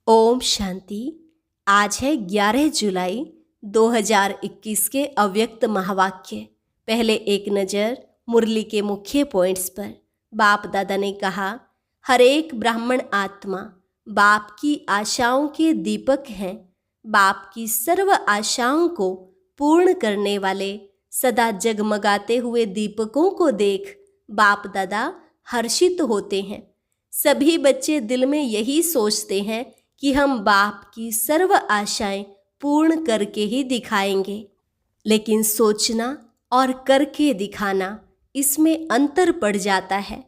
ओम शांति। आज है 11 जुलाई 2021 के अव्यक्त महावाक्य। पहले एक नज़र मुरली के मुख्य पॉइंट्स पर। बाप दादा ने कहा, हर एक ब्राह्मण आत्मा बाप की आशाओं के दीपक हैं। बाप की सर्व आशाओं को पूर्ण करने वाले सदा जगमगाते हुए दीपकों को देख बाप दादा हर्षित होते हैं। सभी बच्चे दिल में यही सोचते हैं कि हम बाप की सर्व आशाएं पूर्ण करके ही दिखाएंगे। लेकिन सोचना और करके दिखाना, इसमें अंतर पड़ जाता है।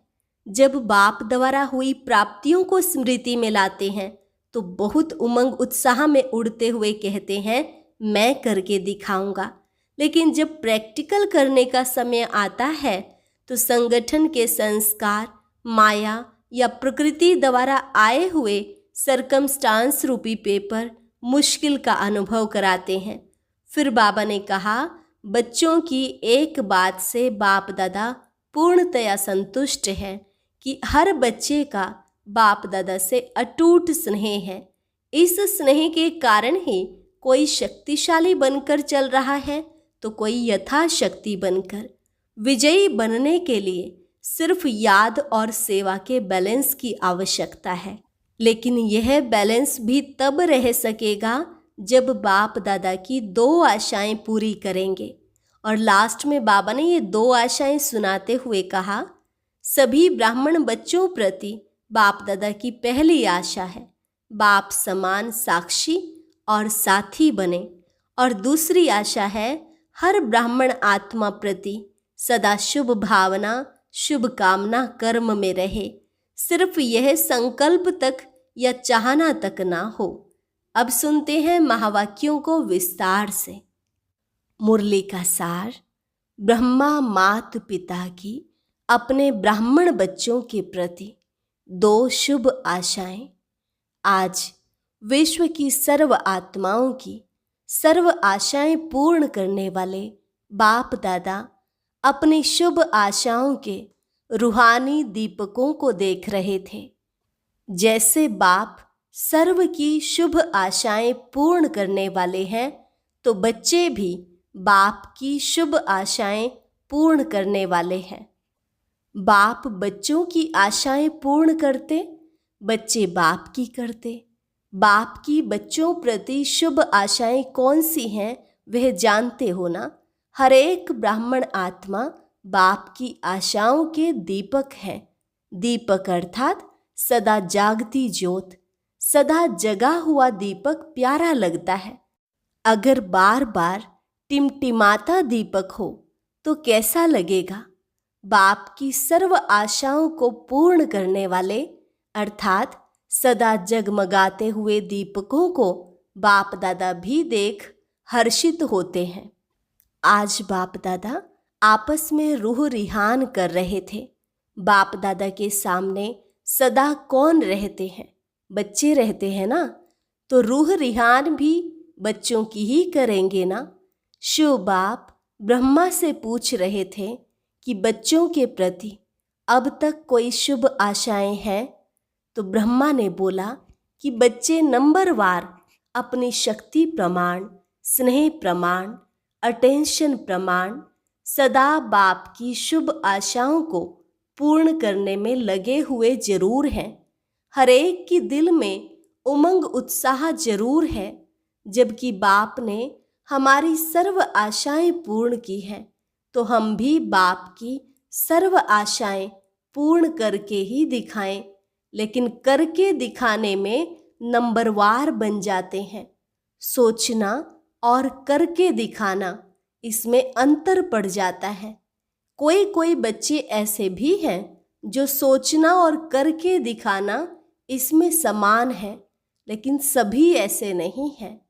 जब बाप द्वारा हुई प्राप्तियों को स्मृति में लाते हैं तो बहुत उमंग उत्साह में उड़ते हुए कहते हैं, मैं करके दिखाऊंगा। लेकिन जब प्रैक्टिकल करने का समय आता है तो संगठन के संस्कार, माया या प्रकृति द्वारा आए हुए सरकमस्टांस रूपी पेपर मुश्किल का अनुभव कराते हैं। फिर बाबा ने कहा, बच्चों की एक बात से बाप दादा पूर्णतया संतुष्ट है कि हर बच्चे का बाप दादा से अटूट स्नेह है। इस स्नेह के कारण ही कोई शक्तिशाली बनकर चल रहा है तो कोई यथाशक्ति बनकर। विजयी बनने के लिए सिर्फ याद और सेवा के बैलेंस की आवश्यकता है। लेकिन यह बैलेंस भी तब रह सकेगा जब बाप दादा की 2 आशाएं पूरी करेंगे। और लास्ट में बाबा ने ये 2 आशाएं सुनाते हुए कहा, सभी ब्राह्मण बच्चों प्रति बाप दादा की पहली आशा है बाप समान साक्षी और साथी बने। और दूसरी आशा है हर ब्राह्मण आत्मा प्रति सदा शुभ भावना, शुभ कामना कर्म में रहे। सिर्फ यह संकल्प तक या चाहना तक ना हो। अब सुनते हैं महावाक्यों को विस्तार से। मुरली का सार। ब्रह्मा मात पिता की अपने ब्राह्मण बच्चों के प्रति 2 शुभ आशाएं। आज विश्व की सर्व आत्माओं की सर्व आशाएं पूर्ण करने वाले बाप दादा अपनी शुभ आशाओं के रूहानी दीपकों को देख रहे थे। जैसे बाप सर्व की शुभ आशाएं पूर्ण करने वाले हैं तो बच्चे भी बाप की शुभ आशाएं पूर्ण करने वाले हैं। बाप बच्चों की आशाएं पूर्ण करते, बच्चे बाप की करते। बाप की बच्चों प्रति शुभ आशाएं कौन सी हैं वह जानते हो ना। हर एक ब्राह्मण आत्मा बाप की आशाओं के दीपक है। दीपक अर्थात सदा जागती ज्योत। सदा जगा हुआ दीपक प्यारा लगता है। अगर बार बार टिमटिमाता दीपक हो तो कैसा लगेगा। बाप की सर्व आशाओं को पूर्ण करने वाले अर्थात सदा जगमगाते हुए दीपकों को बाप दादा भी देख हर्षित होते हैं। आज बाप दादा आपस में रूह रिहान कर रहे थे। बाप दादा के सामने सदा कौन रहते हैं? बच्चे रहते हैं ना, तो रूह रिहान भी बच्चों की ही करेंगे ना। शिव बाप ब्रह्मा से पूछ रहे थे कि बच्चों के प्रति अब तक कोई शुभ आशाएं हैं? तो ब्रह्मा ने बोला कि बच्चे नंबरवार अपनी शक्ति प्रमाण, स्नेह प्रमाण, अटेंशन प्रमाण सदा बाप की शुभ आशाओं को पूर्ण करने में लगे हुए जरूर हैं। हर एक की दिल में उमंग उत्साह जरूर है। जबकि बाप ने हमारी सर्व आशाएं पूर्ण की हैं तो हम भी बाप की सर्व आशाएं पूर्ण करके ही दिखाएं। लेकिन करके दिखाने में नंबरवार बन जाते हैं। सोचना और करके दिखाना, इसमें अंतर पड़ जाता है। कोई बच्चे ऐसे भी हैं जो सोचना और करके दिखाना इसमें समान है, लेकिन सभी ऐसे नहीं हैं।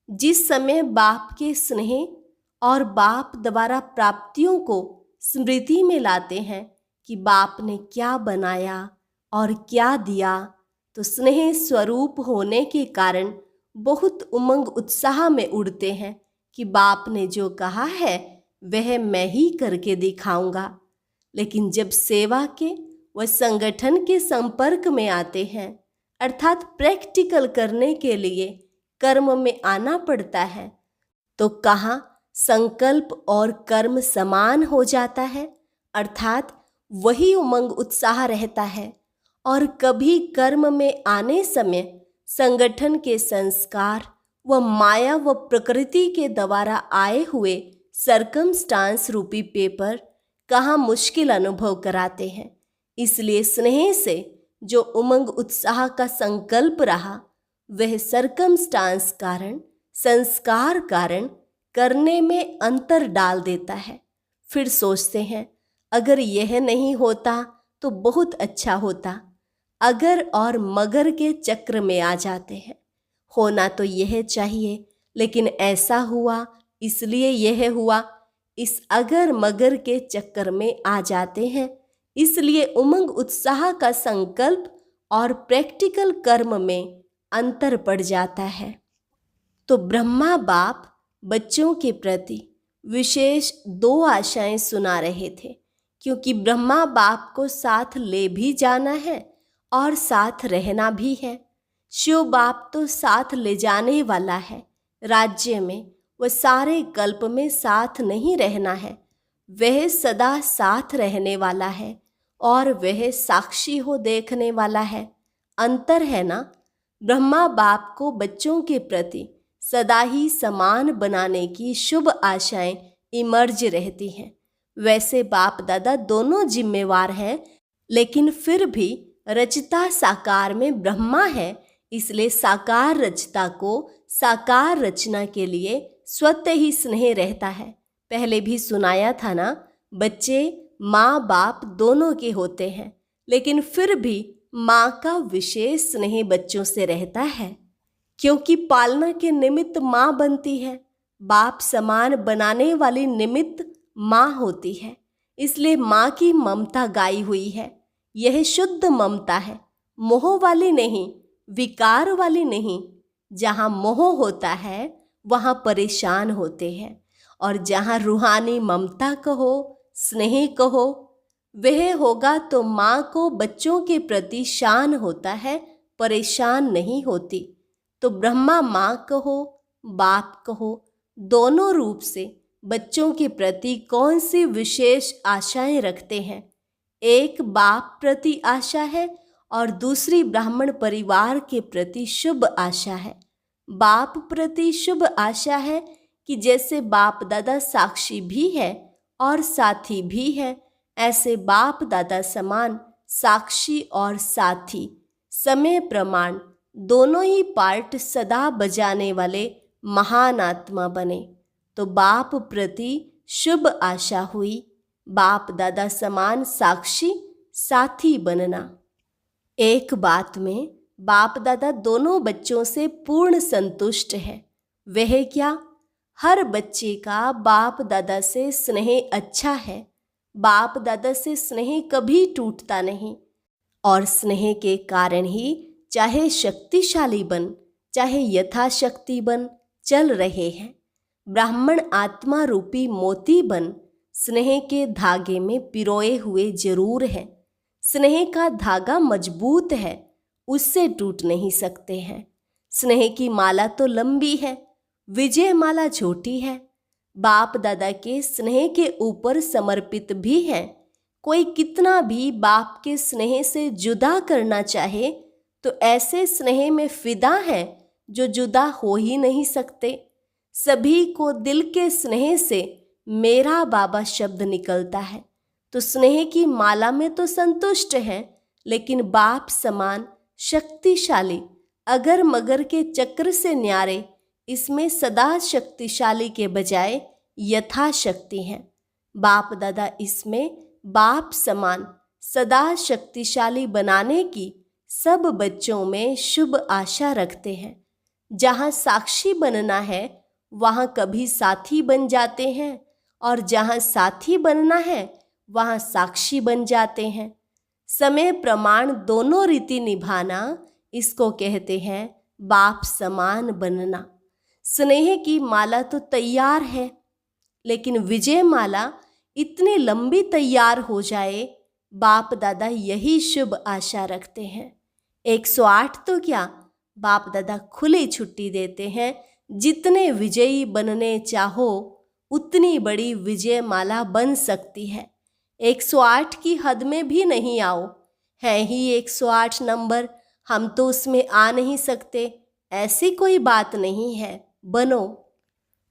जिस समय बाप के स्नेह और बाप द्वारा प्राप्तियों को स्मृति में लाते हैं कि बाप ने क्या बनाया और क्या दिया, तो स्नेह स्वरूप होने के कारण बहुत उमंग उत्साह में उड़ते हैं कि बाप ने जो कहा है वह मैं ही करके दिखाऊंगा। लेकिन जब सेवा के व संगठन के संपर्क में आते हैं, अर्थात प्रैक्टिकल करने के लिए कर्म में आना पड़ता है, तो कहाँ संकल्प और कर्म समान हो जाता है, अर्थात वही उमंग उत्साह रहता है। और कभी कर्म में आने समय संगठन के संस्कार व माया व प्रकृति के द्वारा आए हुए सर्कमस्टांस रूपी पेपर कहाँ मुश्किल अनुभव कराते हैं। इसलिए स्नेह से जो उमंग उत्साह का संकल्प रहा, वह सर्कमस्टांस कारण, संस्कार कारण करने में अंतर डाल देता है। फिर सोचते हैं अगर यह नहीं होता तो बहुत अच्छा होता, अगर और मगर के चक्र में आ जाते हैं। होना तो यह चाहिए, लेकिन ऐसा हुआ इसलिए यह हुआ, इस अगर मगर के चक्कर में आ जाते हैं। इसलिए उमंग उत्साह का संकल्प और प्रैक्टिकल कर्म में अंतर पड़ जाता है। तो ब्रह्मा बाप बच्चों के प्रति विशेष 2 आशाएं सुना रहे थे, क्योंकि ब्रह्मा बाप को साथ ले भी जाना है और साथ रहना भी है। शिव बाप तो साथ ले जाने वाला है, राज्य में वह सारे कल्प में साथ नहीं रहना है, वह सदा साथ रहने वाला है और वह साक्षी हो देखने वाला है। अंतर है ना। ब्रह्मा बाप को बच्चों के प्रति सदा ही समान बनाने की शुभ आशाएं इमर्ज रहती हैं। वैसे बाप दादा दोनों जिम्मेवार हैं, लेकिन फिर भी रचता साकार में ब्रह्मा है, इसलिए साकार रचता को साकार रचना के लिए स्वतः ही स्नेह रहता है। पहले भी सुनाया था ना, बच्चे माँ बाप दोनों के होते हैं, लेकिन फिर भी माँ का विशेष स्नेह बच्चों से रहता है, क्योंकि पालना के निमित्त माँ बनती है। बाप समान बनाने वाली निमित्त माँ होती है, इसलिए माँ की ममता गाई हुई है। यह शुद्ध ममता है, मोह वाली नहीं, विकार वाली नहीं। जहाँ मोह होता है वहाँ परेशान होते हैं, और जहाँ रूहानी ममता कहो, स्नेह कहो, वह होगा तो माँ को बच्चों के प्रति शान होता है, परेशान नहीं होती। तो ब्रह्मा माँ कहो, बाप कहो, दोनों रूप से बच्चों के प्रति कौन सी विशेष आशाएं रखते हैं। एक बाप प्रति आशा है और दूसरी ब्राह्मण परिवार के प्रति शुभ आशा है। बाप प्रति शुभ आशा है कि जैसे बाप दादा साक्षी भी है और साथी भी है, ऐसे बाप दादा समान साक्षी और साथी समय प्रमाण दोनों ही पार्ट सदा बजाने वाले महान आत्मा बने। तो बाप प्रति शुभ आशा हुई, बाप दादा समान साक्षी साथी बनना। एक बात में बाप दादा दोनों बच्चों से पूर्ण संतुष्ट है। वह क्या? हर बच्चे का बाप दादा से स्नेह अच्छा है। बाप दादा से स्नेह कभी टूटता नहीं, और स्नेह के कारण ही चाहे शक्तिशाली बन, चाहे यथाशक्ति बन चल रहे हैं। ब्राह्मण आत्मा रूपी मोती बन स्नेह के धागे में पिरोए हुए जरूर है। स्नेह का धागा मजबूत है, उससे टूट नहीं सकते हैं। स्नेह की माला तो लंबी है, विजय माला छोटी है। बाप दादा के स्नेह के ऊपर समर्पित भी है। कोई कितना भी बाप के स्नेह से जुदा करना चाहे तो ऐसे स्नेह में फिदा है जो जुदा हो ही नहीं सकते। सभी को दिल के स्नेह से मेरा बाबा शब्द निकलता है, तो स्नेह की माला में तो संतुष्ट हैं, लेकिन बाप समान शक्तिशाली अगर मगर के चक्र से न्यारे इसमें सदा शक्तिशाली के बजाय यथाशक्ति हैं। बाप दादा इसमें बाप समान सदा शक्तिशाली बनाने की सब बच्चों में शुभ आशा रखते हैं। जहाँ साक्षी बनना है वहाँ कभी साथी बन जाते हैं, और जहाँ साथी बनना है वहाँ साक्षी बन जाते हैं। समय प्रमाण दोनों रीति निभाना, इसको कहते हैं बाप समान बनना। स्नेह की माला तो तैयार है, लेकिन विजय माला इतनी लंबी तैयार हो जाए, बाप दादा यही शुभ आशा रखते हैं। 108 तो क्या, बाप दादा खुली छुट्टी देते हैं। जितने विजयी बनने चाहो उतनी बड़ी विजय माला बन सकती है। 108 की हद में भी नहीं आओ, है ही 108 नंबर, हम तो उसमें आ नहीं सकते, ऐसी कोई बात नहीं है। बनो।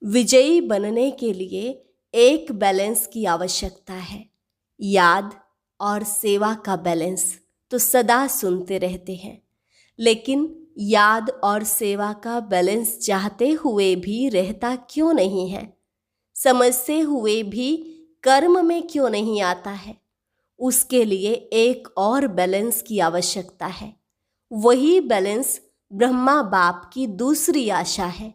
विजयी बनने के लिए एक बैलेंस की आवश्यकता है, याद और सेवा का बैलेंस। तो सदा सुनते रहते हैं, लेकिन याद और सेवा का बैलेंस चाहते हुए भी रहता क्यों नहीं है? समझते हुए भी कर्म में क्यों नहीं आता है? उसके लिए एक और बैलेंस की आवश्यकता है। वही बैलेंस ब्रह्मा बाप की दूसरी आशा है।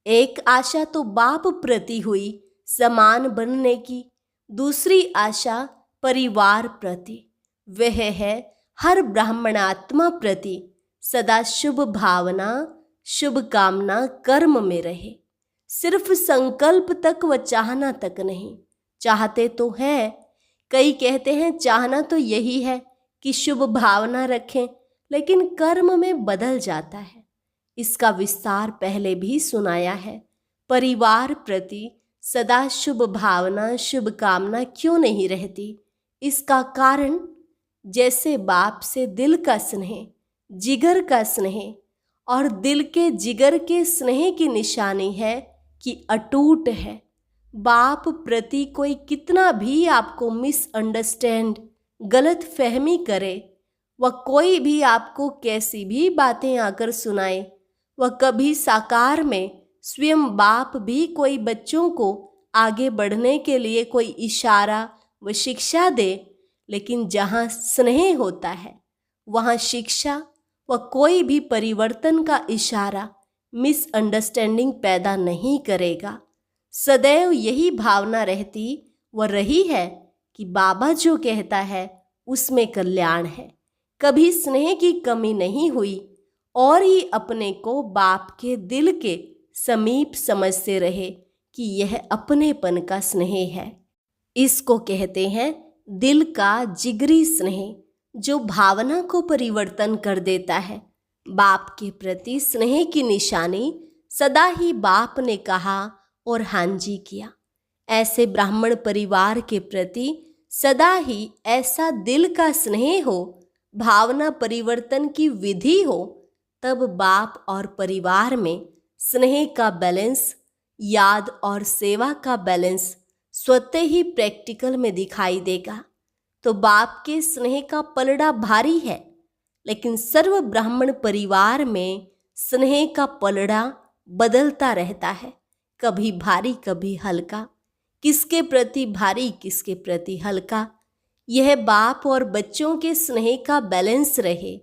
एक आशा तो बाप प्रति हुई समान बनने की, दूसरी आशा परिवार प्रति, वह है हर ब्राह्मणात्मा प्रति सदा शुभ भावना शुभ कामना कर्म में रहे। सिर्फ संकल्प तक व चाहना तक नहीं। चाहते तो हैं, कई कहते हैं चाहना तो यही है कि शुभ भावना रखें, लेकिन कर्म में बदल जाता है। इसका विस्तार पहले भी सुनाया है। परिवार प्रति सदा शुभ भावना शुभ कामना क्यों नहीं रहती? इसका कारण जैसे बाप से दिल का स्नेह, जिगर का स्नेह और दिल के जिगर के स्नेह की निशानी है कि अटूट है। बाप प्रति कोई कितना भी आपको मिसअंडरस्टैंड, गलत फहमी करे, वह कोई भी आपको कैसी भी बातें आकर सुनाए, वह कभी साकार में स्वयं बाप भी कोई बच्चों को आगे बढ़ने के लिए कोई इशारा व शिक्षा दे, लेकिन जहाँ स्नेह होता है वहाँ शिक्षा व कोई भी परिवर्तन का इशारा मिसअंडरस्टैंडिंग पैदा नहीं करेगा। सदैव यही भावना रहती व रही है कि बाबा जो कहता है उसमें कल्याण है। कभी स्नेह की कमी नहीं हुई और ही अपने को बाप के दिल के समीप समझते रहे कि यह अपनेपन का स्नेह है। इसको कहते हैं दिल का जिगरी स्नेह, जो भावना को परिवर्तन कर देता है। बाप के प्रति स्नेह की निशानी सदा ही बाप ने कहा और हाँ जी किया। ऐसे ब्राह्मण परिवार के प्रति सदा ही ऐसा दिल का स्नेह हो, भावना परिवर्तन की विधि हो, तब बाप और परिवार में स्नेह का बैलेंस, याद और सेवा का बैलेंस स्वतः ही प्रैक्टिकल में दिखाई देगा। तो बाप के स्नेह का पलड़ा भारी है, लेकिन सर्व ब्राह्मण परिवार में स्नेह का पलड़ा बदलता रहता है, कभी भारी कभी हल्का। किसके प्रति भारी किसके प्रति हल्का, यह बाप और बच्चों के स्नेह का बैलेंस रहे,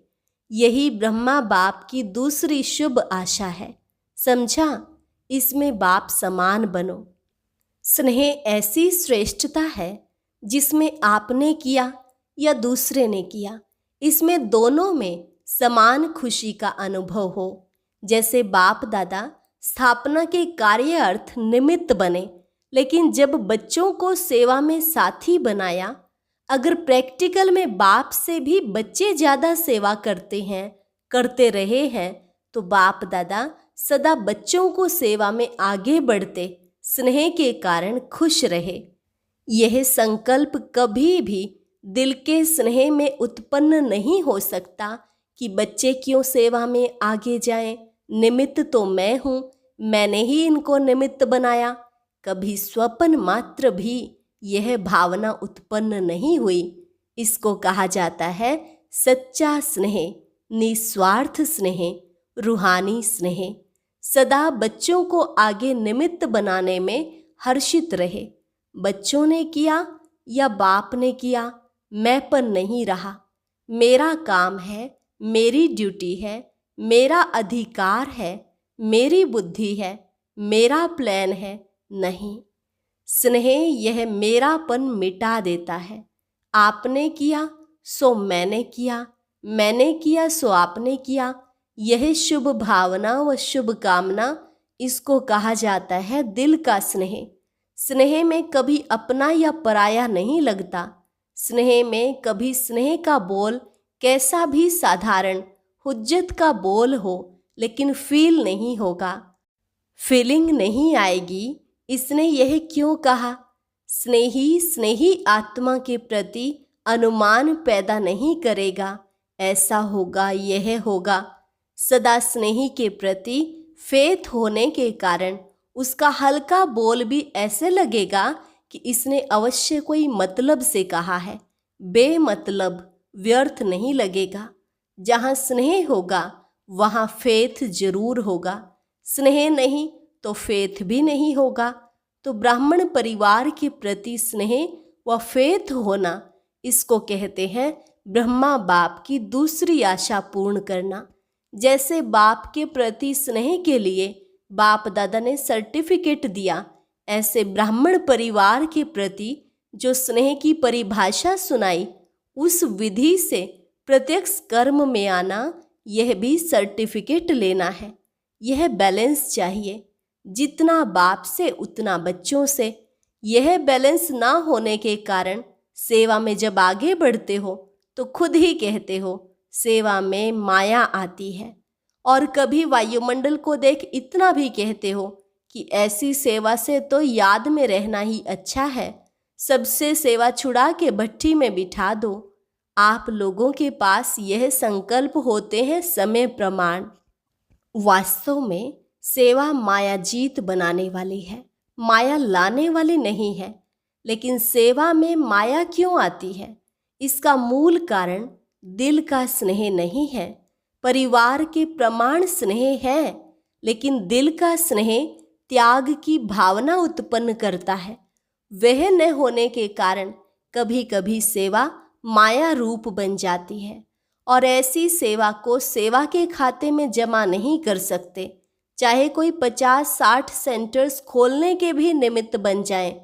यही ब्रह्मा बाप की दूसरी शुभ आशा है। समझा? इसमें बाप समान बनो। स्नेह ऐसी श्रेष्ठता है जिसमें आपने किया या दूसरे ने किया, इसमें दोनों में समान खुशी का अनुभव हो। जैसे बाप दादा स्थापना के कार्य अर्थ निमित्त बने, लेकिन जब बच्चों को सेवा में साथी बनाया, अगर प्रैक्टिकल में बाप से भी बच्चे ज़्यादा सेवा करते रहे हैं, तो बाप दादा सदा बच्चों को सेवा में आगे बढ़ते स्नेह के कारण खुश रहे। यह संकल्प कभी भी दिल के स्नेह में उत्पन्न नहीं हो सकता कि बच्चे क्यों सेवा में आगे जाएं, निमित्त तो मैं हूँ, मैंने ही इनको निमित्त बनाया। कभी स्वप्न मात्र भी यह भावना उत्पन्न नहीं हुई। इसको कहा जाता है सच्चा स्नेह, निस्वार्थ स्नेह, रूहानी स्नेह। सदा बच्चों को आगे निमित्त बनाने में हर्षित रहे। बच्चों ने किया या बाप ने किया, मैंपन नहीं रहा। मेरा काम है, मेरी ड्यूटी है, मेरा अधिकार है, मेरी बुद्धि है, मेरा प्लान है, नहीं। स्नेह यह मेरापन मिटा देता है। आपने किया सो मैंने किया, मैंने किया सो आपने किया, यह शुभ भावना व शुभ कामना, इसको कहा जाता है दिल का स्नेह। स्नेह में कभी अपना या पराया नहीं लगता। स्नेह में कभी स्नेह का बोल कैसा भी साधारण हुज्जत का बोल हो लेकिन फील नहीं होगा, फीलिंग नहीं आएगी। इसने यह क्यों कहा? स्नेही स्नेही आत्मा के प्रति अनुमान पैदा नहीं करेगा, ऐसा होगा यह होगा। सदा स्नेही के प्रति फेथ होने के कारण उसका हल्का बोल भी ऐसे लगेगा कि इसने अवश्य कोई मतलब से कहा है, बेमतलब व्यर्थ नहीं लगेगा। जहाँ स्नेह होगा वहाँ फेथ जरूर होगा, स्नेह नहीं तो फेथ भी नहीं होगा। तो ब्राह्मण परिवार के प्रति स्नेह व फेथ होना, इसको कहते हैं ब्रह्मा बाप की दूसरी आशा पूर्ण करना। जैसे बाप के प्रति स्नेह के लिए बाप दादा ने सर्टिफिकेट दिया, ऐसे ब्राह्मण परिवार के प्रति जो स्नेह की परिभाषा सुनाई, उस विधि से प्रत्यक्ष कर्म में आना, यह भी सर्टिफिकेट लेना है। यह बैलेंस चाहिए, जितना बाप से उतना बच्चों से। यह बैलेंस ना होने के कारण सेवा में जब आगे बढ़ते हो तो खुद ही कहते हो सेवा में माया आती है, और कभी वायुमंडल को देख इतना भी कहते हो कि ऐसी सेवा से तो याद में रहना ही अच्छा है, सबसे सेवा छुड़ा के भट्टी में बिठा दो। आप लोगों के पास यह संकल्प होते हैं समय प्रमाण। वास्तव में सेवा माया जीत बनाने वाली है, माया लाने वाली नहीं है। लेकिन सेवा में माया क्यों आती है? इसका मूल कारण दिल का स्नेह नहीं है, परिवार के प्रमाण स्नेह है, लेकिन दिल का स्नेह त्याग की भावना उत्पन्न करता है। वह न होने के कारण कभी कभी सेवा माया रूप बन जाती है, और ऐसी सेवा को सेवा के खाते में जमा नहीं कर सकते, चाहे कोई 50-60 सेंटर्स खोलने के भी निमित्त बन जाएं।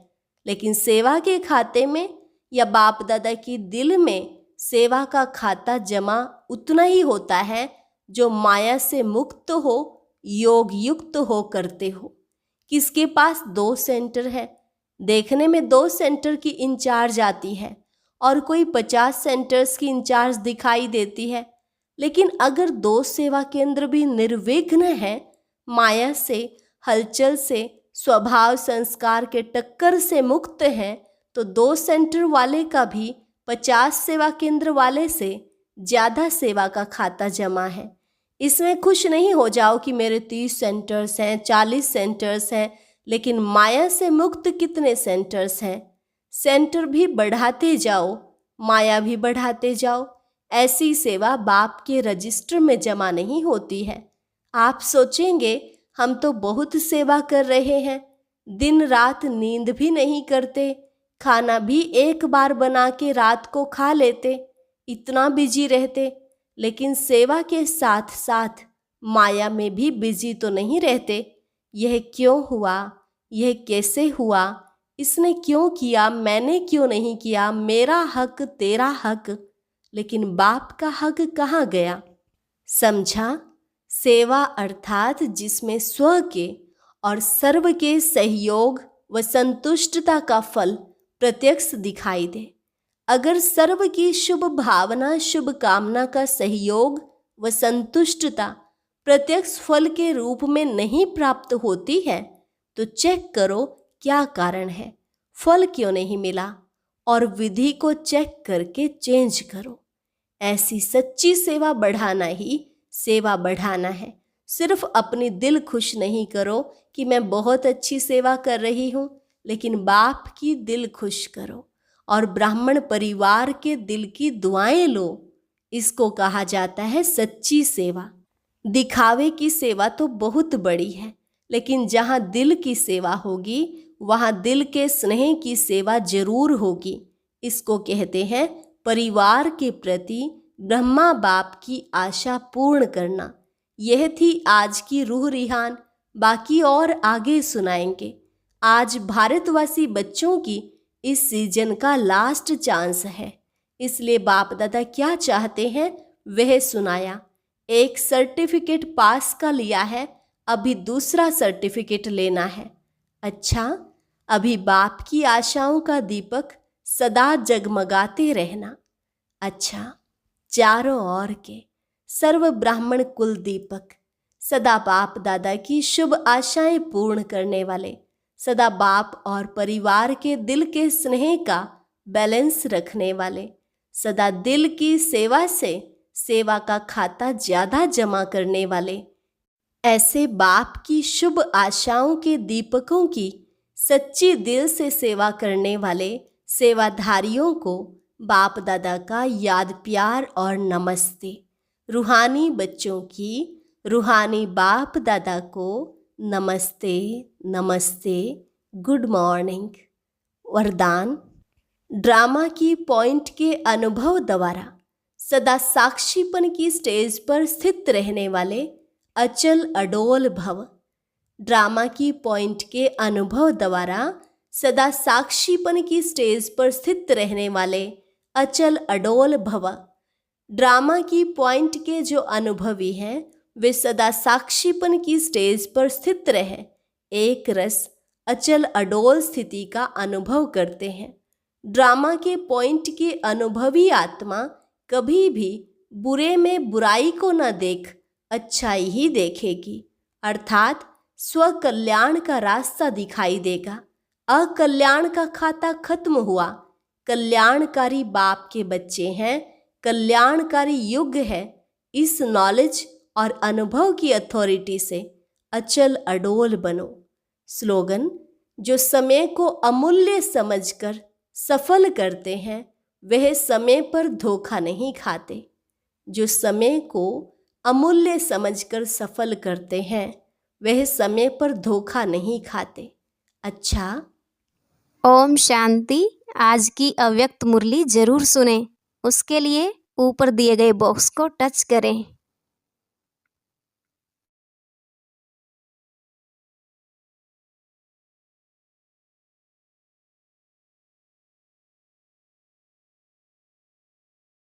लेकिन सेवा के खाते में या बाप दादा की दिल में सेवा का खाता जमा उतना ही होता है जो माया से मुक्त हो, योग युक्त हो करते हो। किसके पास 2 सेंटर है? देखने में 2 सेंटर की इंचार्ज आती है और कोई 50 सेंटर्स की इंचार्ज दिखाई देती है। लेकिन अगर 2 सेवा केंद्र भी निर्विघ्न है, माया से, हलचल से, स्वभाव संस्कार के टक्कर से मुक्त है, तो 2 सेंटर वाले का भी 50 सेवा केंद्र वाले से ज़्यादा सेवा का खाता जमा है। इसमें खुश नहीं हो जाओ कि मेरे 30 सेंटर्स हैं, 40 सेंटर्स हैं, लेकिन माया से मुक्त कितने सेंटर्स हैं? सेंटर भी बढ़ाते जाओ, माया भी बढ़ाते जाओ। ऐसी सेवा बाप के रजिस्टर में जमा नहीं होती है। आप सोचेंगे हम तो बहुत सेवा कर रहे हैं, दिन रात नींद भी नहीं करते, खाना भी एक बार बना के रात को खा लेते, इतना बिजी रहते, लेकिन सेवा के साथ साथ माया में भी बिजी तो नहीं रहते। यह क्यों हुआ? यह कैसे हुआ? इसने क्यों किया? मैंने क्यों नहीं किया? मेरा हक, तेरा हक। लेकिन बाप का हक कहाँ गया? समझा? सेवा अर्थात जिसमें स्व के और सर्व के सहयोग व संतुष्टता का फल प्रत्यक्ष दिखाई दे। अगर सर्व की शुभ भावना, शुभ कामना का सहयोग व संतुष्टता प्रत्यक्ष फल के रूप में नहीं प्राप्त होती है, तो चेक करो क्या कारण है, फल क्यों नहीं मिला, और विधि को चेक करके चेंज करो। ऐसी सच्ची सेवा बढ़ाना ही सेवा बढ़ाना है। सिर्फ अपनी दिल खुश नहीं करो कि मैं बहुत अच्छी सेवा कर रही हूँ, लेकिन बाप की दिल खुश करो और ब्राह्मण परिवार के दिल की दुआएं लो। इसको कहा जाता है सच्ची सेवा। दिखावे की सेवा तो बहुत बड़ी है, लेकिन जहाँ दिल की सेवा होगी वहाँ दिल के स्नेह की सेवा जरूर होगी। इसको कहते हैं परिवार के प्रति ब्रह्मा बाप की आशा पूर्ण करना। यह थी आज की रूह रिहान, बाकी और आगे सुनाएंगे। आज भारतवासी बच्चों की इस सीजन का लास्ट चांस है, इसलिए बाप दादा क्या चाहते हैं वह सुनाया। एक सर्टिफिकेट पास का लिया है, अभी दूसरा सर्टिफिकेट लेना है। अच्छा, अभी बाप की आशाओं का दीपक सदा जगमगाते रहना। अच्छा, चारों ओर के सर्व ब्राह्मण कुल दीपक, सदा बाप दादा की शुभ आशाएं पूर्ण करने वाले, सदा बाप और परिवार के दिल के स्नेह का बैलेंस रखने वाले, सदा दिल की सेवा से सेवा का खाता ज्यादा जमा करने वाले, ऐसे बाप की शुभ आशाओं के दीपकों की सच्ची दिल से सेवा करने वाले सेवाधारियों को बाप दादा का याद प्यार और नमस्ते। रूहानी बच्चों की रूहानी बाप दादा को नमस्ते नमस्ते, गुड मॉर्निंग। वरदान, ड्रामा की पॉइंट के अनुभव द्वारा सदा साक्षीपन की स्टेज पर स्थित रहने वाले अचल अडोल भव। ड्रामा की पॉइंट के अनुभव द्वारा सदा साक्षीपन की स्टेज पर स्थित रहने वाले अचल अडोल भव। ड्रामा की पॉइंट के जो अनुभवी हैं वे सदा साक्षीपन की स्टेज पर स्थित रहे एक रस अचल अडोल स्थिति का अनुभव करते हैं। ड्रामा के पॉइंट की अनुभवी आत्मा कभी भी बुरे में बुराई को न देख अच्छाई ही देखेगी, अर्थात स्वकल्याण का रास्ता दिखाई देगा। अकल्याण का खाता खत्म हुआ, कल्याणकारी बाप के बच्चे हैं, कल्याणकारी युग है। इस नॉलेज और अनुभव की अथॉरिटी से अचल अडोल बनो। स्लोगन, जो समय को अमूल्य समझकर सफल करते हैं वह समय पर धोखा नहीं खाते। जो समय को अमूल्य समझकर सफल करते हैं वह समय पर धोखा नहीं खाते। अच्छा, ओम शांति। आज की अव्यक्त मुरली जरूर सुने। उसके लिए ऊपर दिए गए बॉक्स को टच करें।